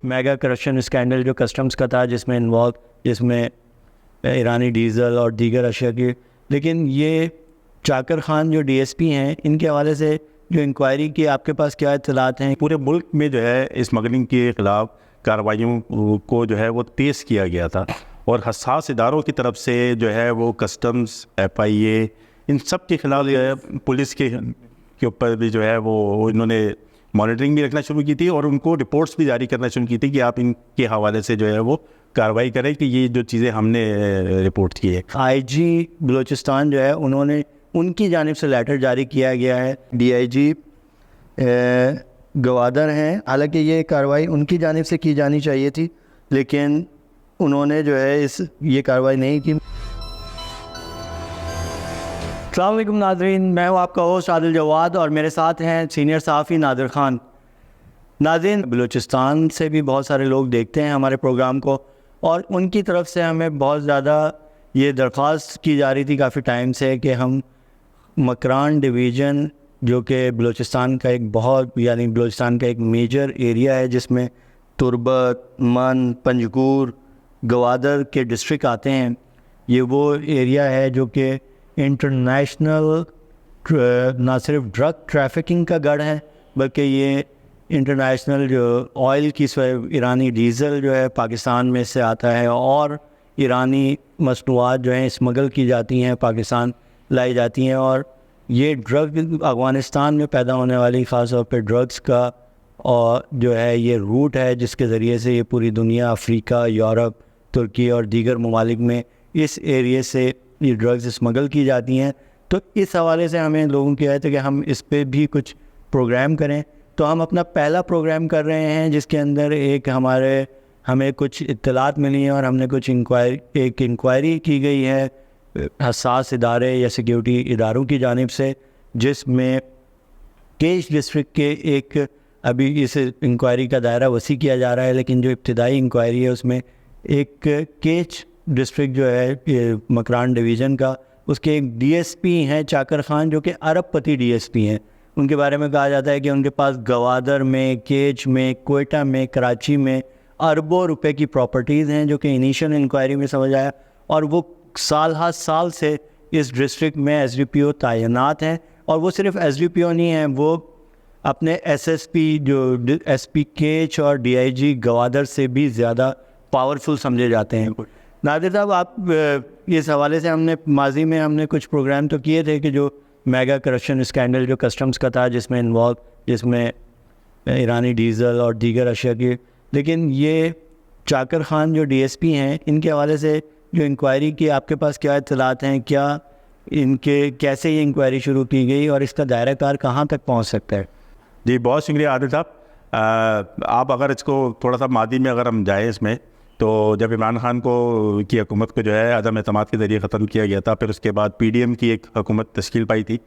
Mega corruption scandal جو customs کا تھا جس میں ایرانی ڈیزل اور دیگر اشیاء کی. لیکن یہ چاکر خان جو ڈی ایس پی ہیں ان کے حوالے سے جو انکوائری کی آپ کے پاس کیا اطلاعات ہیں؟ پورے ملک میں جو ہے اسمگلنگ کے خلاف کارروائیوں کو جو ہے وہ تیز کیا گیا تھا اور حساس اداروں کی طرف سے جو ہے وہ کسٹمز، ایف آئی اے، ان سب کے خلاف جو ہے پولیس کے اوپر بھی جو ہے وہ انہوں نے مانیٹرنگ بھی رکھنا شروع کی تھی اور ان کو رپورٹس بھی جاری کرنا شروع کی تھی کہ آپ ان کے حوالے سے جو ہے وہ کارروائی کریں کہ یہ جو چیزیں ہم نے رپورٹ کی ہے. آئی جی بلوچستان جو ہے انہوں نے ان کی جانب سے لیٹر جاری کیا گیا ہے. ڈی آئی جی گوادر ہیں، حالانکہ یہ کارروائی ان کی جانب سے کی جانی چاہیے تھی لیکن انہوں نے جو ہے یہ کارروائی نہیں کی. السلام علیکم ناظرین، میں ہوں آپ کا ہوسٹ عادل جواد اور میرے ساتھ ہیں سینئر صحافی نادر خان. ناظرین، بلوچستان سے بھی بہت سارے لوگ دیکھتے ہیں ہمارے پروگرام کو اور ان کی طرف سے ہمیں بہت زیادہ یہ درخواست کی جا رہی تھی کافی ٹائم سے کہ ہم مکران ڈویژن جو کہ بلوچستان کا بلوچستان کا ایک میجر ایریا ہے جس میں تربت، من، پنجگور، گوادر کے ڈسٹرکٹ آتے ہیں، یہ وہ ایریا ہے جو کہ انٹرنیشنل نہ صرف ڈرگ ٹریفکنگ کا گڑھ ہے بلکہ یہ انٹرنیشنل جو آئل کی ایرانی ڈیزل جو ہے پاکستان میں سے آتا ہے اور ایرانی مصنوعات جو ہیں اسمگل کی جاتی ہیں، پاکستان لائی جاتی ہیں. اور یہ ڈرگ افغانستان میں پیدا ہونے والی خاص طور پہ ڈرگس کا اور جو ہے یہ روٹ ہے جس کے ذریعے سے یہ پوری دنیا، افریقہ، یورپ، ترکی اور دیگر ممالک میں اس ایریے سے یہ ڈرگز اسمگل کی جاتی ہیں. تو اس حوالے سے ہمیں لوگوں کی آئے تھے کہ ہم اس پہ بھی کچھ پروگرام کریں. تو ہم اپنا پہلا پروگرام کر رہے ہیں جس کے اندر ہمیں کچھ اطلاعات ملی ہیں اور ہم نے ایک انکوائری کی گئی ہے حساس ادارے یا سیکیورٹی اداروں کی جانب سے، جس میں کیچ ڈسٹرکٹ کے ابھی اس انکوائری کا دائرہ وسیع کیا جا رہا ہے لیکن جو ابتدائی انکوائری ہے اس میں ایک کیچ ڈسٹرکٹ جو ہے مکران ڈویژن کا، اس کے ایک ڈی ایس پی ہیں چاکر خان جو کہ ارب پتی ڈی ایس پی ہیں. ان کے بارے میں کہا جاتا ہے کہ ان کے پاس گوادر میں، کیچ میں، کوئٹہ میں، کراچی میں اربوں روپے کی پراپرٹیز ہیں جو کہ انیشیل انکوائری میں سمجھ آیا. اور وہ سال ہر سال سے اس ڈسٹرکٹ میں ایس ڈی پی او تعینات ہیں اور وہ صرف ایس ڈی پی او نہیں ہیں، وہ اپنے ایس ایس پی جو ایس پی کیچ اور ڈی آئی جی گوادر سے بھی زیادہ پاورفل سمجھے جاتے ہیں. نادر صاحب، آپ اس حوالے سے ماضی میں ہم نے کچھ پروگرام تو کیے تھے کہ جو میگا کرپشن اسکینڈل جو کسٹمز کا تھا جس میں ایرانی ڈیزل اور دیگر اشیاء کی. لیکن یہ چاکر خان جو ڈی ایس پی ہیں ان کے حوالے سے جو انکوائری کی آپ کے پاس کیا اطلاعات ہیں؟ کیسے یہ انکوائری شروع کی گئی اور اس کا دائرہ کار کہاں تک پہنچ سکتا ہے؟ جی بہت شکریہ عادل صاحب. آپ اگر اس کو تھوڑا سا ماضی میں اگر ہم جائیں اس میں، تو جب عمران خان کی حکومت کو جو ہے عدم اعتماد کے ذریعے ختم کیا گیا تھا، پھر اس کے بعد پی ڈی ایم کی ایک حکومت تشکیل پائی تھی.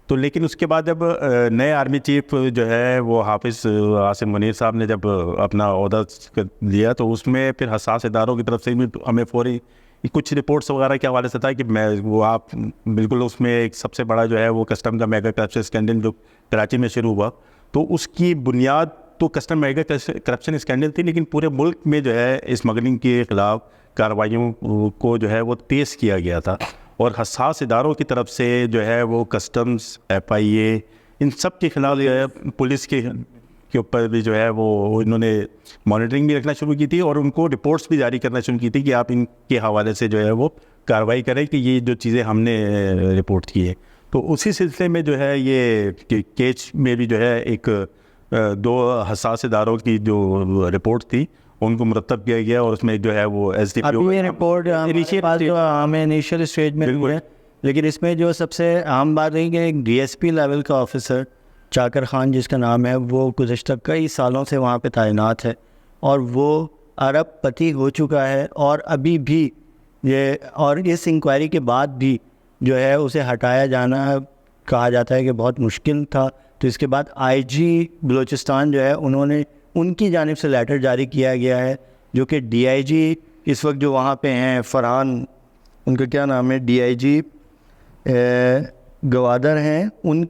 تو لیکن اس کے بعد جب نئے آرمی چیف جو ہے وہ حافظ عاصم منیر صاحب نے جب اپنا عہدہ لیا تو اس میں پھر حساس اداروں کی طرف سے بھی ہمیں فوری کچھ رپورٹس وغیرہ کے حوالے سے تھا کہ آپ بالکل اس میں ایک سب سے بڑا جو ہے وہ کسٹم کا میگا کرپشن اسکینڈل جو کراچی میں شروع ہوا، تو اس کی بنیاد تو کسٹم میگا کرپشن اسکینڈل تھی، لیکن پورے ملک میں جو ہے اسمگلنگ کے خلاف کارروائیوں کو جو ہے وہ تیز کیا گیا تھا اور حساس اداروں کی طرف سے جو ہے وہ کسٹمز، ایف آئی اے، ان سب کے خلاف جو ہے پولیس کے اوپر بھی جو ہے وہ انہوں نے مانیٹرنگ بھی رکھنا شروع کی تھی اور ان کو رپورٹس بھی جاری کرنا شروع کی تھی کہ آپ ان کے حوالے سے جو ہے وہ کارروائی کریں کہ یہ جو چیزیں ہم نے رپورٹ کی ہے. تو اسی سلسلے میں جو ہے یہ کیچ میں بھی جو ہے ایک 2 حساس اداروں کی جو رپورٹ تھی ان کو مرتب کیا گیا اور اس میں جو ہے وہ ایس ڈی پی او یہ رپورٹ ہمیں انیشیل اسٹیج میں ہے، لیکن اس میں جو سب سے اہم بات ہے کہ ایک ڈی ایس پی لیول کا آفیسر چاکر خان جس کا نام ہے، وہ گزشتہ کئی سالوں سے وہاں پہ تعینات ہے اور وہ ارب پتی ہو چکا ہے اور ابھی بھی اور اس انکوائری کے بعد بھی جو ہے اسے ہٹایا جانا کہا جاتا ہے کہ بہت مشکل تھا. تو اس کے بعد آئی جی بلوچستان جو ہے ان کی جانب سے لیٹر جاری کیا گیا ہے جو کہ ڈی آئی جی اس وقت جو وہاں پہ ہیں فرحان، ان کا کیا نام ہے، ڈی آئی جی گوادر ہیں، ان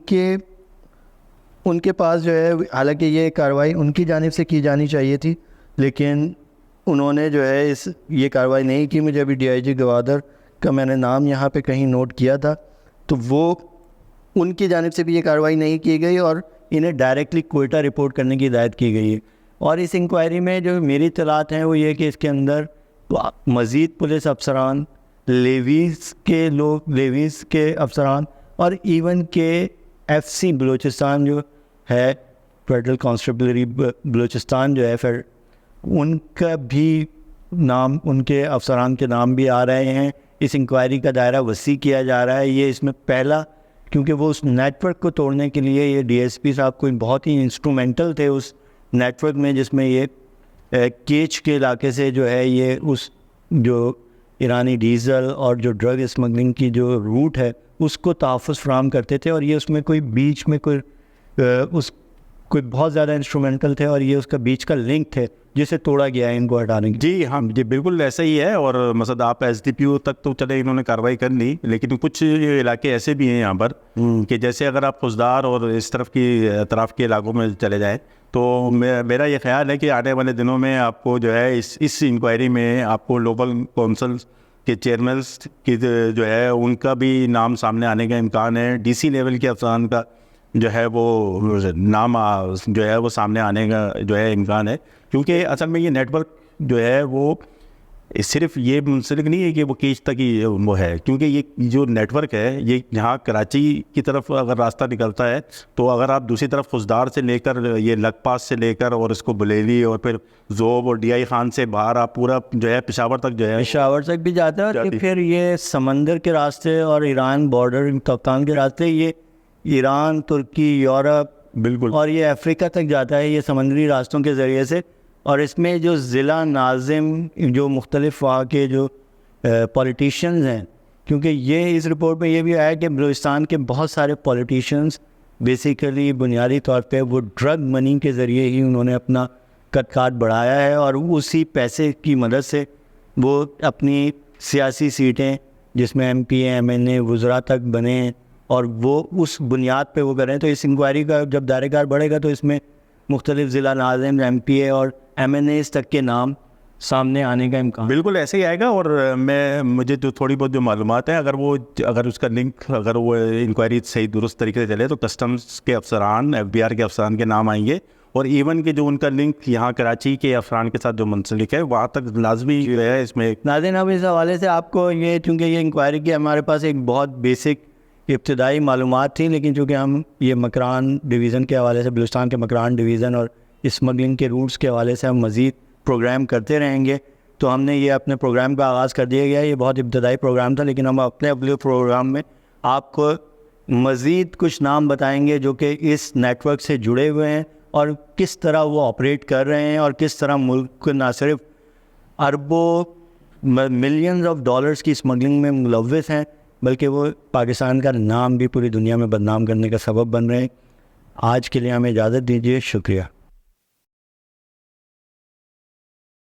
کے پاس جو ہے، حالانکہ یہ کارروائی ان کی جانب سے کی جانی چاہیے تھی لیکن انہوں نے جو ہے یہ کارروائی نہیں کی. مجھے ابھی DIG گوادر کا میں نے نام یہاں پہ کہیں نوٹ کیا تھا, تو وہ ان کی جانب سے بھی یہ کارروائی نہیں کی گئی اور انہیں ڈائریکٹلی کوئٹہ رپورٹ کرنے کی ہدایت کی گئی ہے. اور اس انکوائری میں جو میری اطلاعات ہیں وہ یہ کہ اس کے اندر مزید پولیس افسران, لیویز کے افسران اور ایون کے FC بلوچستان جو ہے, فیڈرل کانسٹیبلری بلوچستان جو ہے, ان کا بھی نام, ان کے افسران کے نام بھی آ رہے ہیں. اس انکوائری کا دائرہ وسیع کیا جا رہا ہے. یہ اس میں پہلا, کیونکہ وہ اس نیٹ ورک کو توڑنے کے لیے یہ DSP صاحب کوئی بہت ہی انسٹرومنٹل تھے اس نیٹ ورک میں, جس میں یہ کیچ کے علاقے سے جو ہے یہ اس جو ایرانی ڈیزل اور جو ڈرگ اسمگلنگ کی جو روٹ ہے اس کو تحفظ فراہم کرتے تھے, اور یہ اس میں کوئی بیچ میں کوئی بہت زیادہ انسٹرومنٹل تھے, اور یہ اس کا بیچ کا لنک تھے جسے توڑا گیا ہے ان کو ہٹانے کی. جی ہاں, جی بالکل ایسا ہی ہے. اور مثلا آپ SDPO تک تو چلے انہوں نے کارروائی کر لی, لیکن کچھ علاقے ایسے بھی ہیں یہاں پر کہ جیسے اگر آپ خزدار اور اس طرف کی اطراف کے علاقوں میں چلے جائیں تو میرا یہ خیال ہے کہ آنے والے دنوں میں آپ کو جو ہے اس انکوائری میں آپ کو لوکل کونسل کے چیئرمینس کی جو ہے ان کا بھی نام سامنے آنے کا امکان ہے. DC لیول کے افسران کا جو ہے وہ نام جو ہے وہ سامنے آنے کا جو ہے امکان ہے, کیونکہ اصل میں یہ نیٹ ورک جو ہے وہ صرف یہ منسلک نہیں ہے کہ وہ کیچ تک ہی وہ ہے, کیونکہ یہ جو نیٹ ورک ہے یہ یہاں کراچی کی طرف اگر راستہ نکلتا ہے تو اگر آپ دوسری طرف خزدار سے لے کر یہ لگ پاس سے لے کر اور اس کو بلیلی اور پھر زوب اور DI خان سے باہر آپ پورا جو ہے پشاور تک جو ہے پشاور تک بھی جاتا ہے, اور پھر یہ سمندر کے راستے اور ایران بارڈر تفتان کے راستے, یہ ایران, ترکی, یورپ, بالکل, اور یہ افریقہ تک جاتا ہے یہ سمندری راستوں کے ذریعے سے. اور اس میں جو ضلع ناظم جو مختلف وہاں کے جو پولیٹیشنز ہیں, کیونکہ یہ اس رپورٹ میں یہ بھی آیا کہ بلوچستان کے بہت سارے پولیٹیشنز بیسیکلی بنیادی طور پہ وہ ڈرگ منی کے ذریعے ہی انہوں نے اپنا کٹ کاٹ بڑھایا ہے, اور اسی پیسے کی مدد سے وہ اپنی سیاسی سیٹیں جس میں MP, MNA, وزراء تک بنے ہیں, اور وہ اس بنیاد پہ وہ کریں. تو اس انکوائری کا جب دائرہ کار بڑھے گا تو اس میں مختلف ضلع ناظم, MPA اور MNAs تک کے نام سامنے آنے کا امکان بالکل ایسے ہی آئے گا. اور مجھے جو تھوڑی بہت جو معلومات ہیں, اگر اس کا لنک, اگر وہ انکوائری صحیح درست طریقے سے چلے تو کسٹمز کے افسران, FBR کے افسران کے نام آئیں گے, اور ایون کہ جو ان کا لنک یہاں کراچی کے افسران کے ساتھ جو منسلک ہے وہاں تک لازمی جو ہے اس میں. ناظرین, اب اس حوالے سے آپ کو یہ, چونکہ یہ انکوائری کی ہمارے پاس ایک بہت بیسک ابتدائی معلومات تھیں, لیکن چونکہ ہم یہ مکران ڈویژن کے حوالے سے, بلوچستان کے مکران ڈویژن اور اسمگلنگ کے روٹس کے حوالے سے ہم مزید پروگرام کرتے رہیں گے, تو ہم نے یہ اپنے پروگرام کا آغاز کر دیا گیا. یہ بہت ابتدائی پروگرام تھا, لیکن ہم اپنے پروگرام میں آپ کو مزید کچھ نام بتائیں گے جو کہ اس نیٹ ورک سے جڑے ہوئے ہیں, اور کس طرح وہ آپریٹ کر رہے ہیں, اور کس طرح ملک کو نہ صرف اربوں ملینز آف ڈالرز کی اسمگلنگ میں ملوث ہیں, بلکہ وہ پاکستان کا نام بھی پوری دنیا میں بدنام کرنے کا سبب بن رہے ہیں. آج کے لیے ہمیں اجازت دیجیے. شکریہ.